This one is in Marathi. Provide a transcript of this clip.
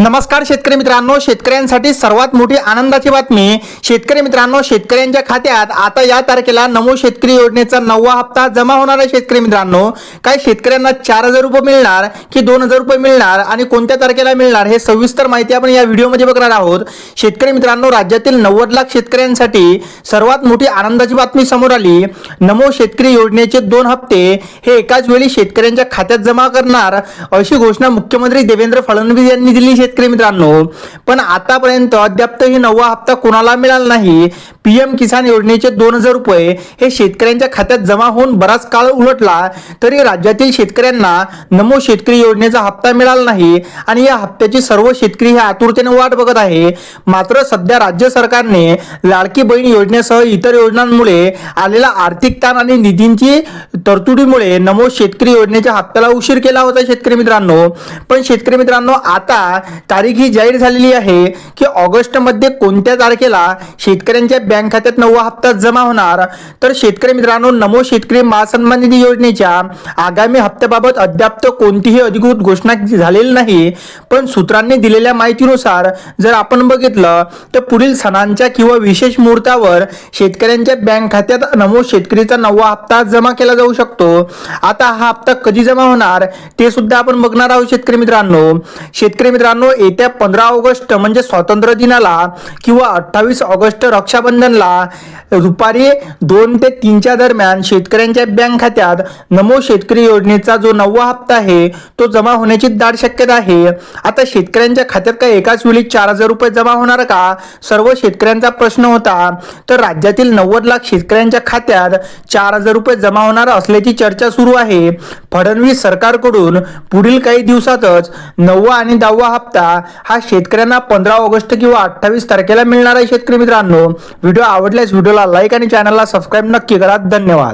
नमस्कार शेतकरी मित्रांनो, शेतकऱ्यांसाठी सर्वात मोठी आनंदाची बातमी। शेतकरी मित्रांनो, शेतकऱ्यांच्या खात्यात आता या तारखेला नमो शेतकरी योजनेचा 9वा हप्ता जमा होणार आहे। शेतकरी मित्रांनो, काय शेतकऱ्यांना 4000 रुपये मिळणार की 2000 रुपये मिळणार आणि कोणत्या तारखेला मिळणार हे सविस्तर माहिती आपण या व्हिडिओमध्ये बघणार आहोत। शेतकरी मित्रांनो, राज्यातील 90 लाख शेतकऱ्यांसाठी सर्वात मोठी आनंदाची बातमी समोर आली। नमो शेतकरी योजनेचे 2 हप्ते हे एकाच वेळी शेतकऱ्यांच्या खात्यात जमा करणार अशी घोषणा मुख्यमंत्री देवेंद्र फडणवीस यांनी दिली। शेतकरी मित्रांनो, पण आतापर्यंत अद्याप 9वा हप्ता कोणाला मिळाला नाही। पीएम किसान योजनेचे 2000 रुपये हे शेतकऱ्यांच्या खात्यात जमा होऊन बराच काळ उलटला तरी राज्यातील शेतकऱ्यांना नमो शेतकरी योजनेचा हप्ता मिळाला नाही आणि या हप्त्याची सर्व शेतकरी हे आतुरतेने वाट बघत आहे। मात्र सध्या राज्य सरकारने लाडकी बहीण योजनेसह इतर योजनांमुळे आलेला आर्थिक ताण आणि निधींची तरतुदीमुळे नमो शेतकरी योजनेच्या हप्त्याला उशीर केला होता। शेतकरी मित्रांनो, पण शेतकरी मित्रांनो, आता तारीख ही जाहीर झालेली आहे की ऑगस्ट मध्ये कोणत्या तारखेला शेतकऱ्यांच्या बँक खात्यात 9वा हप्ता जमा होणार। तर शेतकरी मित्रांनो, नमो शेतकरी महासन्मान निधी योजनेच्या आगामी हप्त्याबाबत अद्याप कोणतीही अधिकृत घोषणा झालेली नाही, पण सूत्रांनी दिलेल्या माहितीनुसार जर आपण बघितलं तर पुढील सणांच्या किंवा विशेष मुहूर्तावर शेतकऱ्यांच्या बँक खात्यात नमो शेतकरीचा 9वा हप्ता जमा केला जाऊ शकतो। आता हा हप्ता कधी जमा होणार ते सुद्धा आपण बघणार आहोत। शेतकरी मित्रांनो, येत्या 15 ऑगस्ट म्हणजे स्वातंत्र्य दिनाला किंवा 28 ऑगस्ट रक्षाबंधनला दुपारी 2 ते 3च्या दरम्यान शेतकऱ्यांच्या बँक खात्यात नमो शेतकरी योजनेचा जो 9वा हप्ता आहे तो जमा होण्याची दाट शक्यता आहे। आता शेतकऱ्यांच्या खात्यात काय एकाच वेळी 4000 रुपये जमा होणार का, सर्व शेतकऱ्यांचा प्रश्न होता। तर राज्यातील 90 लाख शेतकऱ्यांच्या खात्यात 4000 रुपये जमा होणार असल्याची चर्चा सुरू आहे। फडणवीस सरकारकडून पुढील काही दिवसातच 9वा आणि 10वा हप्ता हा शेतकऱ्यांना 15 ऑगस्ट किंवा 28 तारखेला मिळणार आहे। शेतकरी मित्रांनो, व्हिडिओ आवडल्यास व्हिडिओला लाईक आणि चॅनलला सबस्क्राईब नक्की करा। धन्यवाद।